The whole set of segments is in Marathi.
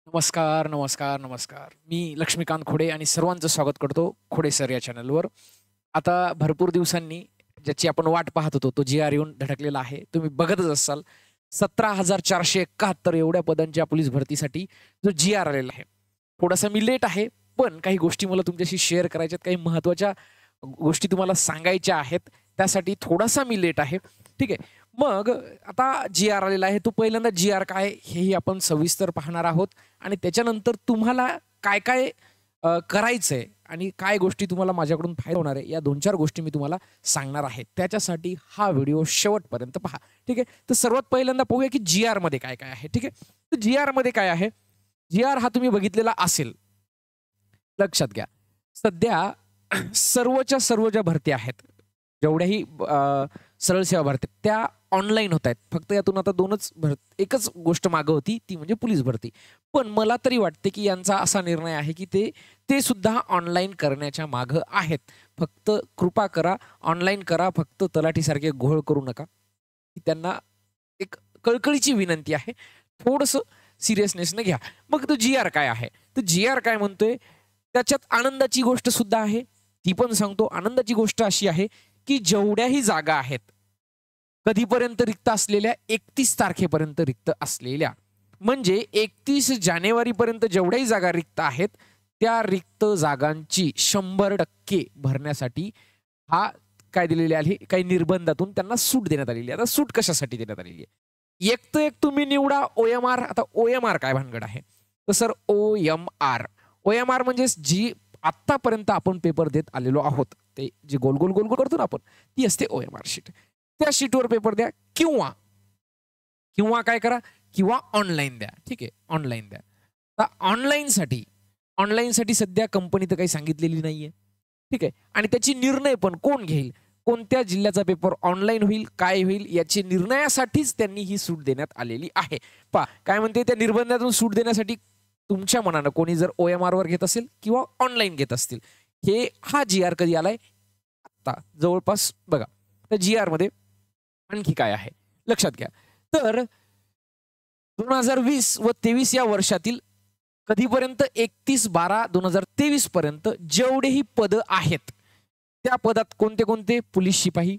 नमस्कार, नमस्कार, नमस्कार. मी लक्ष्मीकांत खोडे आणि सर्वांचं स्वागत करतो खोडे सर या चॅनलवर. आता भरपूर दिवसांनी ज्याची आपण वाट पाहत होतो, तो जी-आर येऊन धडकलेला आहे. तुम्ही बघतच असाल 17,471 एवढ्या पदांच्या पोलीस भरतीसाठी जो जी-आर आलेला आहे. थोडासा मी लेट आहे, पण काही गोष्टी मला तुमच्याशी शेअर करायच्या आहेत. काही महत्त्वाच्या गोष्टी तुम्हाला सांगायच्या आहेत. त्यासाठी थोडासा मी लेट आहे. ठीक आहे. मग आता जी-आर आलेला आहे. तो पहिल्यांदा जी-आर काय हेही आपण सविस्तर पाहणार आहोत. आणि त्याच्यानंतर तुम्हाला काय-काय करायचंय आणि काय गोष्टी तुम्हाला माझ्याकडून फायदा होणार आहे, या 2-4 गोष्टी मी तुम्हाला सांगणार आहे. त्याच्यासाठी हा व्हिडिओ शेवटपर्यंत पहा. ठीक आहे. तर सर्वात पहिल्यांदा पाहूया की जी-आरमध्ये काय-काय आहे. ठीक आहे. तर जी-आरमध्ये काय आहे? जी-आर हा तुम्ही बघितलेला असेल. लक्षात घ्या. सध्या सर्वच्या सर्व ज्या भरती आहेत, जेवढ्याही सरळ सेवा भरती त्या ऑनलाईन होत आहेत. फक्त यातून आता एकच गोष्ट मागं होती, ती म्हणजे पोलीस भरती. पण मला तरी वाटते, की यांचा असा निर्णय आहे, की ते सुद्धा ऑनलाईन करण्याच्या मागं आहेत. फक्त कृपा करा, ऑनलाईन करा. फक्त तलाठीसारखे घोळ करू नका. ही त्यांना एक कळकळीची विनंती आहे. थोडंसं सीरियसनेसनं घ्या. मग तो जी-आर काय आहे? तर जी-आर काय म्हणतोय, त्याच्यात आनंदाची गोष्ट सुद्धा आहे. ती पण सांगतो. आनंदाची गोष्ट अशी आहे, की जेवढ्याही जागा आहेत, कधीपर्यंत रिक्त असलेल्या 31 तारखेपर्यंत रिक्त असलेल्या. म्हणजे 31 जानेवारीपर्यंत जेवढ्याही जागा रिक्त आहेत, त्या रिक्त जागांची 100% भरण्यासाठी हा काय दिलेले आहे, काही निर्बंधातून त्यांना सूट देण्यात आलेली आहे. आता सूट कशासाठी देण्यात आलेली आहे? एक तर एक तुम्ही निवडा ओ-एम-आर. आता ओ-एम-आर काय भानगड आहे? तर सर ओ-एम-आर. ओ-एम-आर म्हणजे जी आत्तापर्यंत आपण पेपर देत आलेलो आहोत. ते जे गोल-गोल करतो ना आपण, ती असते ओ-एम-आर शीट. त्या शीटवर पेपर द्या किंवा किंवा काय करा किंवा ऑनलाईन द्या. ठीक आहे, ऑनलाईन द्या. आता ऑनलाईनसाठी सध्या कंपनी तर काही सांगितलेली नाहीये. ठीक आहे. आणि त्याची निर्णय पण कोण घेईल? कोणत्या जिल्ह्याचा पेपर ऑनलाईन होईल, काय होईल याची निर्णयासाठीच त्यांनी ही सूट देण्यात आलेली आहे. पहा काय म्हणते, त्या निर्बंधातून सूट देण्यासाठी तुमच्या मनानं कोणी जर ओ-एम-आरवर घेत असेल किंवा ऑनलाईन घेत असतील, हा जी-आर कधी आलाय? आत्ता जवळपास बघा. त्या जी-आरमध्ये आणखी काय आहे? लक्षात घ्या. तर 2020 व 23 या वर्षातील कधीपर्यंत 31/12/2023 पर्यंत जेवढेही पदं आहेत, त्या पदात कोणते-कोणते? पोलीस शिपाई,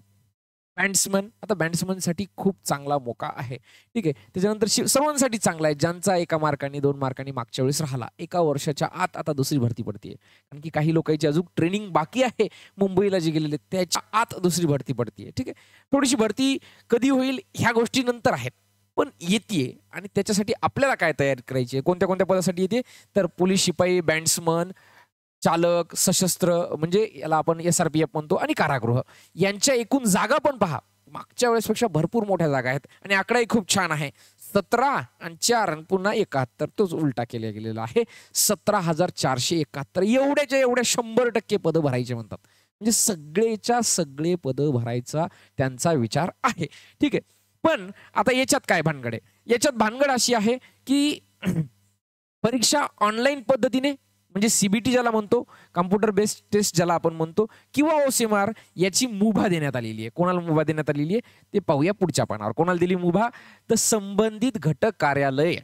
बँड्समन. आता बँड्समनसाठी खूप चांगला मोका आहे. ठीक आहे. त्याच्यानंतर सर्वांसाठी चांगला आहे. ज्यांचा 1 मार्काने 2 मार्कांनी मागच्या वेळेस राहिला. 1 वर्षाच्या आत आता दुसरी भरती पडतीये. कारण की काही लोकांची अजून ट्रेनिंग बाकी आहे. मुंबईला जे गेलेले त्याच्या आत दुसरी भरती पडतीये. ठीक आहे. थोडीशी भरती कधी होईल ह्या गोष्टी नंतर आहेत. पण येतीये आणि त्याच्यासाठी आपल्याला काय तयारी करायची आहे? कोणत्या-कोणत्या पदासाठी येते? तर पोलीस शिपाई, बँड्समन, चालक, सशस्त्र म्हणजे याला आपण एस-आर-पी-एफ म्हणतो आणि कारागृह. यांच्या एकूण जागा पण पहा. मागच्या वेळेसपेक्षा भरपूर मोठ्या जागा आहेत आणि आकडाही खूप छान आहे. 17 आणि 4 आणि पुन्हा 71 तोच उलटा केला गेलेला आहे. 17,471 एवढ्याच्या एवढ्या 100% पदं भरायचे म्हणतात. म्हणजे सगळेच्या सगळे पदं भरायचा त्यांचा विचार आहे. ठीक आहे. पण आता याच्यात काय भानगड आहे? याच्यात भानगड अशी आहे, की परीक्षा ऑनलाईन पद्धतीने म्हणजे सी-बी-टी ज्याला म्हणतो, कॉम्प्युटर बेस्ड टेस्ट ज्याला आपण म्हणतो किंवा ओ-एम-आर याची मुभा देण्यात आलेली आहे. कोणाला मुभा देण्यात आलेली आहे? ते पाहूया पुढच्या पानावर. कोणाला दिली मुभा? तर संबंधित घटक कार्यालय.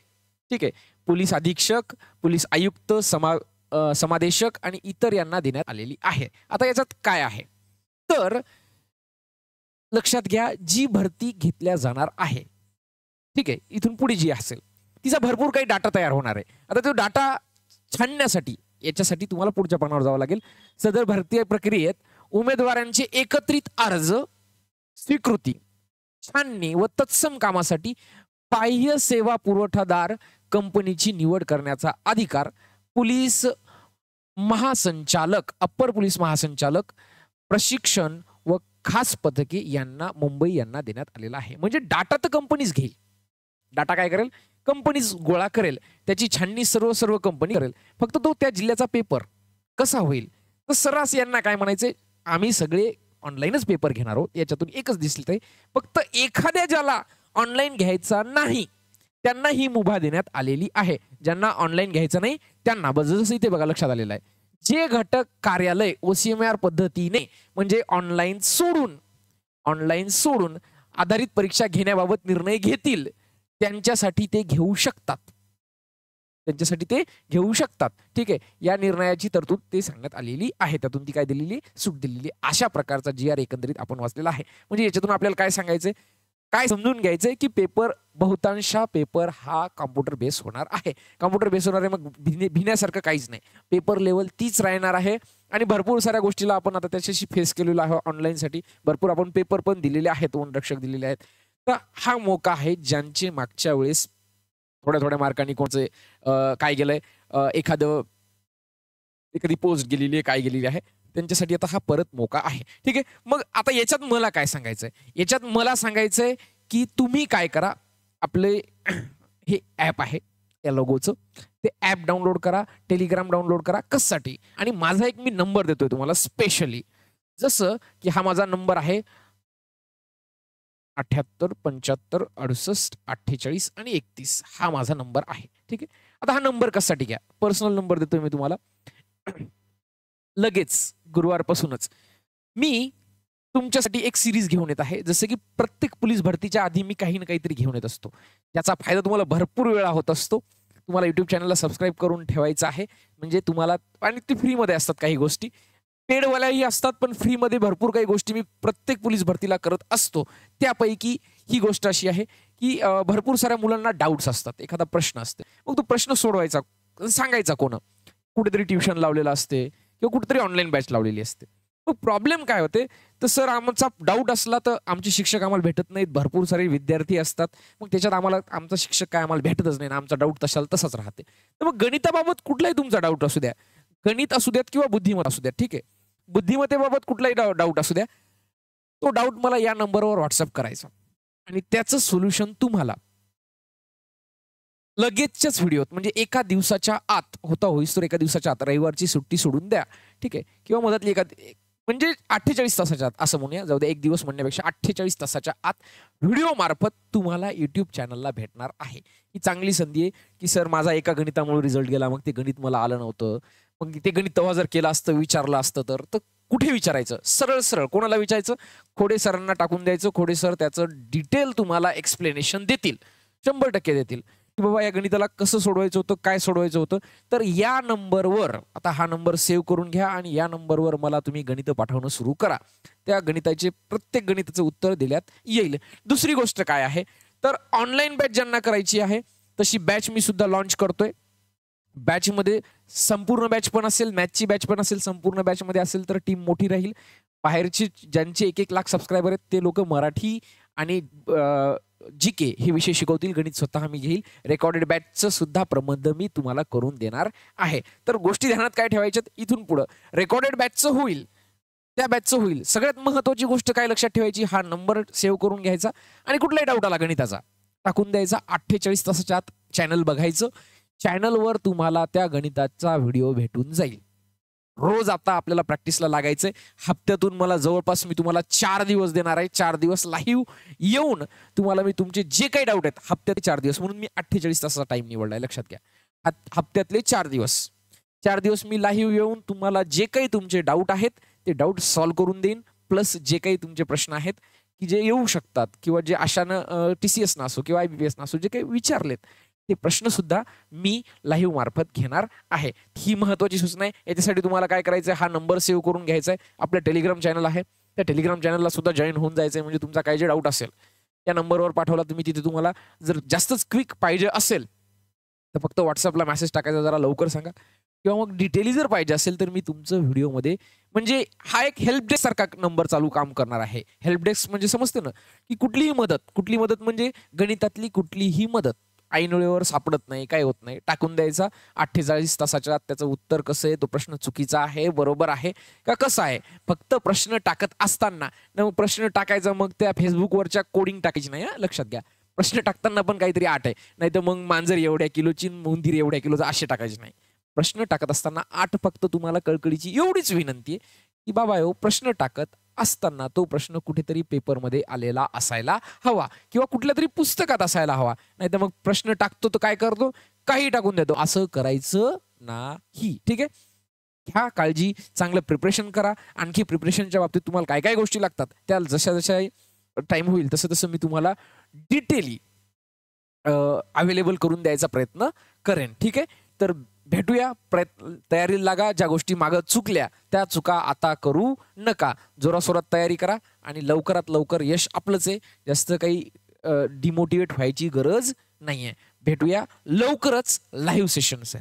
ठीक आहे. पोलीस अधीक्षक, पोलीस आयुक्त, समादेशक आणि इतर यांना देण्यात आलेली आहे. आता याच्यात काय आहे? तर लक्षात घ्या, जी भरती घेतल्या जाणार आहे. ठीक आहे. इथून पुढे जी असेल, तिचा भरपूर काही डाटा तयार होणार आहे. आता तो डाटा छानण्यासाठी याच्यासाठी तुम्हाला पुढच्या पानावर जावं लागेल. सदर भरती प्रक्रियेत उमेदवारांचे एकत्रित अर्ज, स्वीकृती, छाननी व तत्सम कामासाठी बाह्य सेवा पुरवठादार कंपनीची निवड करण्याचा अधिकार पोलीस महासंचालक, अप्पर पोलीस महासंचालक, प्रशिक्षण व खास पथके यांना मुंबई यांना देण्यात आलेला आहे. म्हणजे डाटा तर कंपनीच घेईल. डाटा काय करेल? कंपनीच गोळा करेल. त्याची छाननी सर्व कंपनी करेल. फक्त तो त्या जिल्ह्याचा पेपर कसा होईल? तर सर्रास यांना काय म्हणायचंय? आम्ही सगळे ऑनलाईनच पेपर घेणार आहोत. याच्यातून एकच दिसतंय. फक्त एखाद्या ज्याला ऑनलाईन घ्यायचा नाही, त्यांना ही मुभा देण्यात आलेली आहे. ज्यांना ऑनलाईन घ्यायचं नाही त्यांना जसं इथे बघा लक्षात आलेलं आहे. जे घटक कार्यालय ओ-सी-एम-आर पद्धतीने म्हणजे ऑनलाईन सोडून आधारित परीक्षा घेण्याबाबत निर्णय घेतील, त्यांच्यासाठी ते घेऊ शकतात. त्यांच्यासाठी ते घेऊ शकतात. ठीक आहे, या निर्णयाची तरतूद ते सांगण्यात आलेली आहे. त्यातून ती काय दिलेली, सूट दिलेली. अशा प्रकारचा GR एकंदरीत आपण वाचलेला आहे. म्हणजे याच्यातून आपल्याला काय सांगायचंय, काय समजून घ्यायचंय की पेपर, बहुतांश पेपर हा कॉम्प्युटर बेस होणार आहे. कॉम्प्युटर बेस होणार आहे, मग भिण्यासारखं काहीच नाही. पेपर लेवल तीच राहणार आहे आणि भरपूर साऱ्या गोष्टीला आपण आता त्याच्याशी फेस केलेलो आहे. ऑनलाईनसाठी भरपूर आपण पेपर पण दिलेले आहेत, वनरक्षक दिलेले आहेत. तर हा मोका आहे ज्यांचे मागच्या वेळेस थोड्या मार्कांनी कोणचे काय गेलंय, एखादी पोस्ट गेलेली आहे, काय गेलेली आहे, त्यांच्यासाठी आता हा परत मोका आहे. ठीक आहे, मग आता याच्यात मला काय सांगायचंय, याच्यात मला सांगायचंय की तुम्ही काय करा, आपले हे ॲप आहे त्या लोगोचं, ते ॲप डाउनलोड करा, टेलिग्राम डाउनलोड करा. कशासाठी, आणि माझा एक मी नंबर देतोय तुम्हाला स्पेशली, जसं की हा माझा नंबर आहे 78 75 68 48 आणि 31. हा माझा नंबर आहे. ठीक आहे, आता हा नंबर कशासाठी घ्या, पर्सनल नंबर देतोय मी तुम्हाला. लगेच गुरुवारपासूनच मी तुमच्यासाठी एक सिरीज घेऊन येत आहे. जसं की प्रत्येक पोलीस भरतीच्या आधी मी काही ना काहीतरी घेऊन येत असतो. त्याचा फायदा तुम्हाला भरपूर वेळा होत असतो. तुम्हाला युट्यूब चॅनलला सबस्क्राईब करून ठेवायचं आहे, म्हणजे तुम्हाला, आणि ते फ्रीमध्ये असतात काही गोष्टी, पेडवाल्याही असतात, पण फ्रीमध्ये भरपूर काही गोष्टी मी प्रत्येक पोलीस भरतीला करत असतो. त्यापैकी ही गोष्ट अशी आहे की भरपूर साऱ्या मुलांना डाऊट्स असतात, एखादा प्रश्न असते, मग तो प्रश्न सोडवायचा, सांगायचा कोण, कुठेतरी ट्युशन लावलेलं असते किंवा कुठेतरी ऑनलाईन बॅच लावलेली असते. मग प्रॉब्लेम काय होते, तर सर आमचा डाऊट असला तर आमचे शिक्षक आम्हाला भेटत नाहीत, भरपूर सारे विद्यार्थी असतात, मग त्याच्यात आम्हाला आमचा शिक्षक काय आम्हाला भेटतच नाही, आमचा डाऊट तशाला तसाच राहते. तर मग गणिताबाबत कुठलाही तुमचा डाऊट असू द्या, गणित असू द्यात किंवा बुद्धिमत्ता असू द्या, ठीक आहे, बुद्धिमत्तेबाबत कुठलाही डाऊट असू द्या, तो डाऊट मला या नंबरवर व्हॉट्सअप करायचा आणि त्याचं सोल्युशन तुम्हाला लगेचच्याच व्हिडिओत, म्हणजे एका दिवसाच्या आत होता होईस तर एका दिवसाच्या आत, रविवारची सुट्टी सोडून द्या, ठीक आहे, किंवा मधातली म्हणजे 48 तासाच्या आत असं म्हणूया, जाऊ द्या, एक दिवस म्हणण्यापेक्षा 48 तासाच्या आत व्हिडिओ मार्फत तुम्हाला युट्यूब चॅनलला भेटणार आहे. ही चांगली संधी आहे की सर माझा एका गणितामुळे रिझल्ट गेला, मग ते गणित मला आलं नव्हतं, मग ते गणित तेव्हा जर केलं असतं, विचारलं असतं तर कुठे विचारायचं, सरळ सरळ कोणाला विचारायचं, खोडे सरांना टाकून द्यायचं. खोडे सर त्याचं डिटेल तुम्हाला एक्सप्लेनेशन देतील, 100% देतील की बाबा या गणिताला कसं सोडवायचं होतं, काय सोडवायचं होतं. तर या नंबरवर, आता हा नंबर सेव्ह करून घ्या आणि या नंबरवर मला तुम्ही गणितं पाठवणं सुरू करा. त्या गणिताचे प्रत्येक गणिताचं उत्तर दिल्यात येईल. दुसरी गोष्ट काय आहे, तर ऑनलाईन बॅच ज्यांना करायची आहे तशी बॅच मी सुद्धा लॉन्च करतोय. बॅचमध्ये संपूर्ण बॅच पण असेल, मॅथची बॅच पण असेल. संपूर्ण बॅचमध्ये असेल तर टीम मोठी राहील. बाहेरची ज्यांचे 1-1 लाख सबस्क्रायबर आहेत ते लोक मराठी आणि GK हे विषय शिकवतील, गणित स्वतः मी घेईल. रेकॉर्डेड बॅचचं सुद्धा प्रबंध मी तुम्हाला करून देणार आहे. तर गोष्टी ध्यानात काय ठेवायच्यात, इथून पुढं रेकॉर्डेड बॅचचं होईल, त्या बॅचचं होईल. सगळ्यात महत्त्वाची गोष्ट काय लक्षात ठेवायची, हा नंबर सेव्ह करून घ्यायचा आणि कुठलाही डाऊट आला गणिताचा टाकून द्यायचा. 48 तासाच्या आत चॅनल बघायचं, चॅनलवर तुम्हाला त्या गणिताचा व्हिडिओ भेटून जाईल. रोज आता आपल्याला प्रॅक्टिसला लागायचंय. हप्त्यातून मला जवळपास मी तुम्हाला 4 दिवस देणार आहे. 4 दिवस लाईव्ह येऊन तुम्हाला मी तुमचे जे काही डाऊट आहेत, हप्त्यात 4 दिवस म्हणून मी 48 तासाचा टाइम निवडलाय, लक्षात घ्या. हप्त्यातले 4 दिवस मी लाईव्ह येऊन तुम्हाला जे काही तुमचे डाऊट आहेत ते डाऊट सॉल्व्ह करून देईन. प्लस जे काही तुमचे प्रश्न आहेत की जे येऊ शकतात किंवा जे अशानं TCS असो किंवा IBPS असो जे काही विचारलेत ते प्रश्न सुद्धा मी लाईव्ह मार्फत घेणार आहे. ही महत्त्वाची सूचना आहे. याच्यासाठी तुम्हाला काय करायचं आहे, हा नंबर सेव्ह करून घ्यायचा आहे. आपलं टेलिग्राम चॅनल आहे, त्या टेलिग्राम चॅनलला सुद्धा जॉईन होऊन जायचं आहे. म्हणजे तुमचा काही जे डाऊट असेल त्या नंबरवर पाठवला तुम्ही, तिथे तुम्हाला जर जास्तच क्विक पाहिजे असेल तर फक्त व्हॉट्सअपला मेसेज टाकायचा, जरा लवकर सांगा. किंवा मग डिटेली जर पाहिजे असेल तर मी तुमचं व्हिडिओमध्ये, म्हणजे हा एक हेल्प डेस्क सारखा नंबर चालू काम करणार आहे. हेल्प डेस्क म्हणजे समजते ना, की कुठली मदत म्हणजे गणितातली कुठलीही मदत ऐन वेळेवर सापडत नाही, काय होत नाही, टाकून द्यायचा. 48 तासाच्या आत त्याचं उत्तर कसं आहे, तो प्रश्न चुकीचा आहे, बरोबर आहे का, कसं आहे. फक्त प्रश्न टाकत असताना मग प्रश्न टाकायचा, मग त्या फेसबुकवरच्या कोडिंग टाकायची नाही, लक्षात घ्या. प्रश्न टाकताना पण काहीतरी आठ आहे, नाही तर मग मांजर एवढ्या किलोची, उंदीर एवढ्या किलोचं असे टाकायचे नाही. प्रश्न टाकत असताना 8 फक्त तुम्हाला कळकळीची एवढीच विनंती आहे की बाबा प्रश्न टाकत असताना तो प्रश्न कुठेतरी पेपरमध्ये आलेला असायला हवा किंवा कुठल्या तरी पुस्तकात असायला हवा. नाही तर मग प्रश्न टाकतो तर काय करतो, काही टाकून देतो. असं करायचं नाही, ठीक आहे. ह्या काळजी, चांगलं प्रिपरेशन करा. आणखी प्रिपरेशनच्या बाबतीत तुम्हाला काय काय गोष्टी लागतात त्या जशा जशा टाइम होईल तसं तसं मी तुम्हाला डिटेली अवेलेबल करून द्यायचा प्रयत्न करेन. ठीक आहे, तर भेटूया. तयारीला लागा. ज्या गोष्टी मागं चुकल्या त्या चुका आता करू नका. जोरासोरात तयारी करा आणि लवकरात लवकर यश आपलंच आहे. जास्त काही डिमोटिवेट व्हायची गरज नाहीये. भेटूया लवकरच लाईव्ह सेशन्स.